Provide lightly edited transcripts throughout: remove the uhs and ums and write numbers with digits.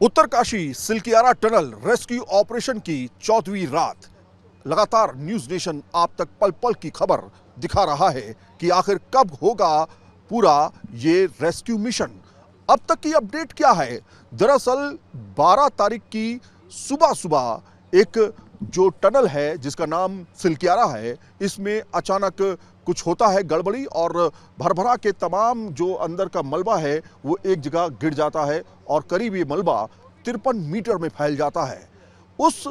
Uttarkashi Silkyara tunnel rescue operation की 14वीं रात। लगातार न्यूज नेशन आप तक पल पल की खबर दिखा रहा है कि आखिर कब होगा पूरा ये रेस्क्यू मिशन। अब तक की अपडेट क्या है? दरअसल 12 तारीख की सुबह सुबह एक जो टनल है जिसका नाम सिलकियारा है, इसमें अचानक कुछ होता है गड़बड़ी और भरभरा के तमाम जो अंदर का मलबा है वो एक जगह गिर जाता है और करीब ये मलबा 53 मीटर में फैल जाता है। उस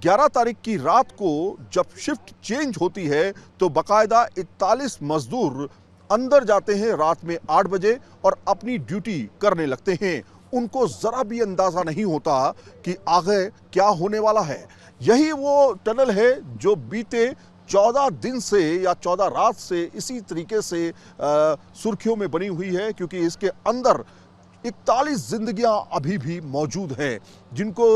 11 तारीख की रात को जब शिफ्ट चेंज होती है तो बाकायदा 41 मजदूर अंदर जाते हैं रात में 8 बजे और अपनी ड्यूटी करने लगते हैं। उनको जरा भी अंदाजा नहीं होता कि आगे क्या होने वाला है। यही वो टनल है जो बीते 14 दिन से या 14 रात से इसी तरीके से सुर्खियों में बनी हुई है, क्योंकि इसके अंदर 41 जिंदगियां अभी भी मौजूद हैं जिनको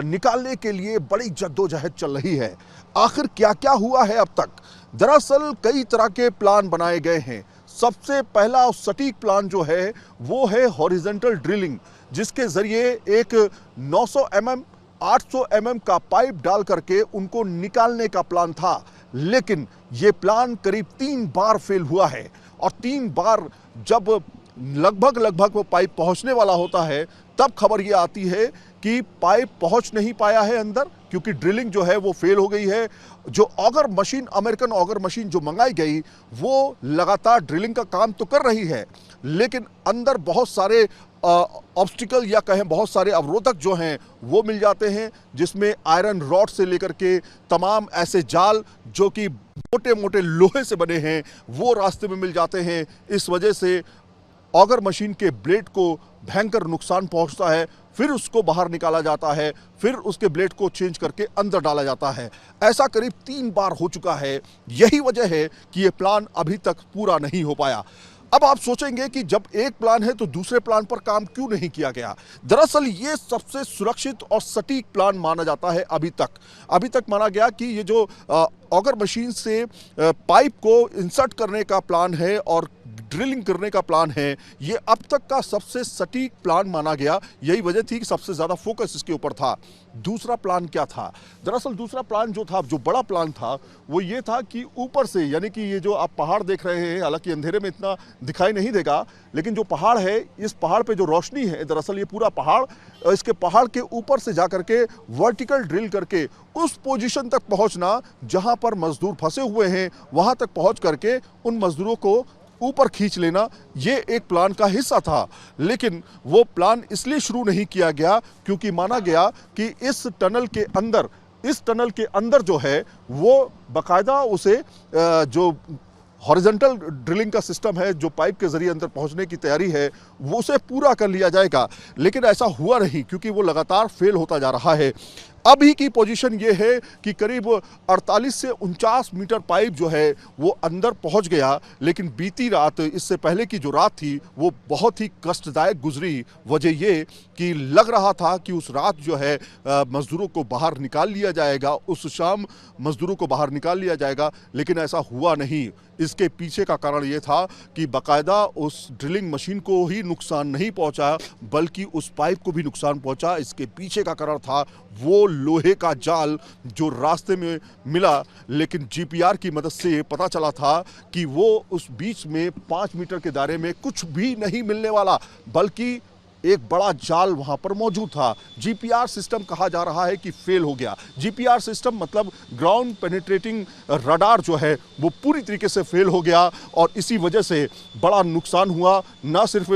निकालने के लिए बड़ी जद्दोजहद चल रही है। आखिर क्या क्या हुआ है अब तक? दरअसल कई तरह के प्लान बनाए गए हैं। सबसे पहला और सटीक प्लान जो है वो है हॉरिजॉन्टल ड्रिलिंग, जिसके जरिए एक 900 mm 800 mm का पाइप डाल करके उनको निकालने का प्लान था। लेकिन ये प्लान करीब 3 बार फेल हुआ है और 3 बार जब लगभग वो पाइप पहुंचने वाला होता है तब खबर ये आती है कि पाइप पहुंच नहीं पाया है अंदर, क्योंकि ड्रिलिंग जो है वो फेल हो गई है। जो auger machine, American auger machine जो मंगाई गई वो लगातार ड्रिलिंग का काम तो कर रही है, लेकिन अंदर बहुत सारे ऑब्स्टिकल या कहें बहुत सारे अवरोधक जो हैं वो मिल जाते हैं, जिसमें आयरन रॉड से लेकर के तमाम ऐसे जाल जो कि मोटे मोटे लोहे से बने हैं वो रास्ते में मिल जाते हैं। इस वजह से ऑगर मशीन के ब्लेड को भयंकर नुकसान पहुंचता है। फिर उसको बाहर निकाला जाता है, फिर उसके ब्लेड को चेंज करके अंदर डाला जाता है। ऐसा करीब 3 बार हो चुका है। यही वजह है कि ये प्लान अभी तक पूरा नहीं हो पाया। अब आप सोचेंगे कि जब एक प्लान है तो दूसरे प्लान पर काम क्यों नहीं किया गया? दरअसल ये सबसे सुरक्षित और सटीक प्लान माना जाता है अभी तक माना गया कि ये जो ऑगर मशीन से पाइप को इंसर्ट करने का प्लान है और ड्रिलिंग करने का प्लान है, ये अब तक का सबसे सटीक प्लान माना गया। यही वजह थी कि सबसे ज़्यादा फोकस इसके ऊपर था। दूसरा प्लान क्या था? दरअसल दूसरा प्लान जो था, जो बड़ा प्लान था, वो ये था कि ऊपर से, यानी कि ये जो आप पहाड़ देख रहे हैं, हालांकि अंधेरे में इतना दिखाई नहीं देगा, लेकिन जो पहाड़ है, इस पहाड़ पे जो रोशनी है, दरअसल ये पूरा पहाड़, इसके पहाड़ के ऊपर से जाकर के वर्टिकल ड्रिल करके उस पोजीशन तक पहुंचना जहां पर मजदूर फंसे हुए हैं, वहां तक पहुंच करके उन मजदूरों को ऊपर खींच लेना, ये एक प्लान का हिस्सा था। लेकिन वो प्लान इसलिए शुरू नहीं किया गया क्योंकि माना गया कि इस टनल के अंदर जो है वो बाकायदा उसे जो हॉरिजॉन्टल ड्रिलिंग का सिस्टम है, जो पाइप के जरिए अंदर पहुंचने की तैयारी है, वो उसे पूरा कर लिया जाएगा। लेकिन ऐसा हुआ नहीं, क्योंकि वो लगातार फेल होता जा रहा है। अभी की पोजीशन ये है कि करीब 48 से 49 मीटर पाइप जो है वो अंदर पहुंच गया। लेकिन बीती रात, इससे पहले की जो रात थी, वो बहुत ही कष्टदायक गुजरी। वजह ये कि लग रहा था कि उस रात जो है मजदूरों को बाहर निकाल लिया जाएगा, उस शाम मजदूरों को बाहर निकाल लिया जाएगा, लेकिन ऐसा हुआ नहीं। इसके पीछे का कारण ये था कि बाकायदा उस ड्रिलिंग मशीन को ही नुकसान नहीं पहुंचा, बल्कि उस पाइप को भी नुकसान पहुंचा। इसके पीछे का कारण था वो लोहे का जाल जो रास्ते में मिला, लेकिन जीपीआर की मदद से पता चला था कि वो उस बीच में 5 मीटर के दायरे में कुछ भी नहीं मिलने वाला, बल्कि एक बड़ा जाल वहां पर मौजूद था। जीपीआर सिस्टम कहा जा रहा है कि फेल हो गया। जीपीआर सिस्टम मतलब ग्राउंड पेनिट्रेटिंग रडार जो है वो पूरी तरीके से फेल हो गया और इसी वजह से बड़ा नुकसान हुआ। ना सिर्फ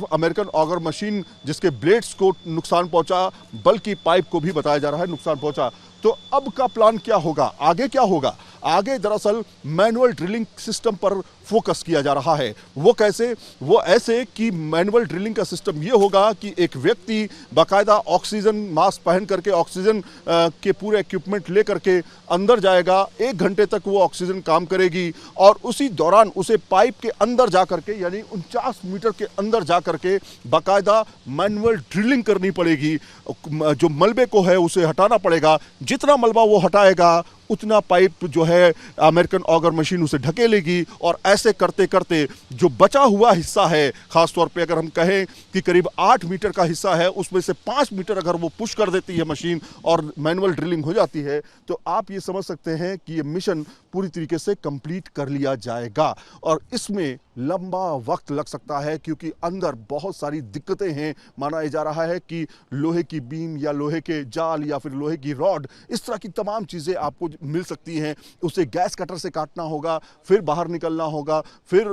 अमेरिकन ऑगर मशीन जिसके ब्लेड्स को नुकसान पहुंचा, बल्कि पाइप को भी बताया जा रहा है नुकसान पहुंचा। तो अब का प्लान क्या होगा? आगे क्या होगा? आगे दरअसल मैनुअल ड्रिलिंग सिस्टम पर फोकस किया जा रहा है। वो कैसे? वो ऐसे कि मैनुअल ड्रिलिंग का सिस्टम ये होगा कि एक व्यक्ति बाकायदा ऑक्सीजन मास्क पहन करके, ऑक्सीजन के पूरे इक्विपमेंट ले करके अंदर जाएगा। 1 घंटे तक वो ऑक्सीजन काम करेगी और उसी दौरान उसे पाइप के अंदर जा करके, यानी 49 मीटर के अंदर जा करके बाकायदा मैनुअल ड्रिलिंग करनी पड़ेगी। जो मलबे को है उसे हटाना पड़ेगा। जितना मलबा वो हटाएगा उतना पाइप जो है अमेरिकन ऑगर मशीन उसे ढकेलेगी और ऐसे करते करते जो बचा हुआ हिस्सा है, खासतौर पे अगर हम कहें कि करीब 8 मीटर का हिस्सा है, उसमें से 5 मीटर अगर वो पुश कर देती है मशीन और मैनुअल ड्रिलिंग हो जाती है, तो आप ये समझ सकते हैं कि ये मिशन पूरी तरीके से कंप्लीट कर लिया जाएगा। और इसमें लंबा वक्त लग सकता है क्योंकि अंदर बहुत सारी दिक्कतें हैं। माना जा रहा है कि लोहे की बीम या लोहे के जाल या फिर लोहे की रॉड, इस तरह की तमाम चीज़ें आपको मिल सकती हैं। उसे गैस कटर से काटना होगा, फिर बाहर निकलना होगा, फिर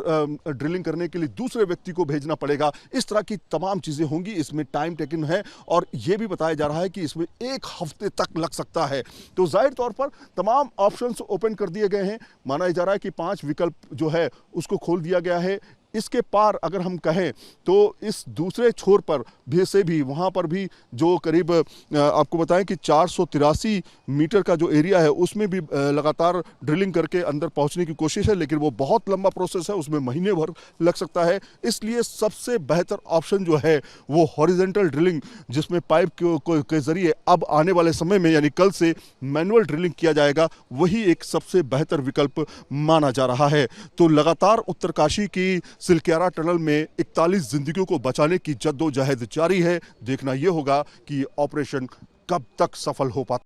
ड्रिलिंग करने के लिए दूसरे व्यक्ति को भेजना पड़ेगा। इस तरह की तमाम चीज़ें होंगी, इसमें टाइम टेकन है और ये भी बताया जा रहा है कि इसमें 1 हफ्ते तक लग सकता है। तो जाहिर तौर पर तमाम ऑप्शंस ओपन कर दिए गए हैं। माना जा रहा है कि 5 विकल्प जो है उसको खोल दिया गया है। इसके पार अगर हम कहें तो इस दूसरे छोर पर भी वहाँ पर भी जो करीब आपको बताएं कि 483 मीटर का जो एरिया है उसमें भी लगातार ड्रिलिंग करके अंदर पहुँचने की कोशिश है, लेकिन वो बहुत लंबा प्रोसेस है, उसमें महीने भर लग सकता है। इसलिए सबसे बेहतर ऑप्शन जो है वो हॉरिजेंटल ड्रिलिंग, जिसमें पाइप के जरिए अब आने वाले समय में यानी कल से मैनुअल ड्रिलिंग किया जाएगा, वही एक सबसे बेहतर विकल्प माना जा रहा है। तो लगातार उत्तरकाशी की सिलक्यारा टनल में 41 जिंदगियों को बचाने की जद्दोजहद जारी है। देखना यह होगा कि ऑपरेशन कब तक सफल हो पाता है।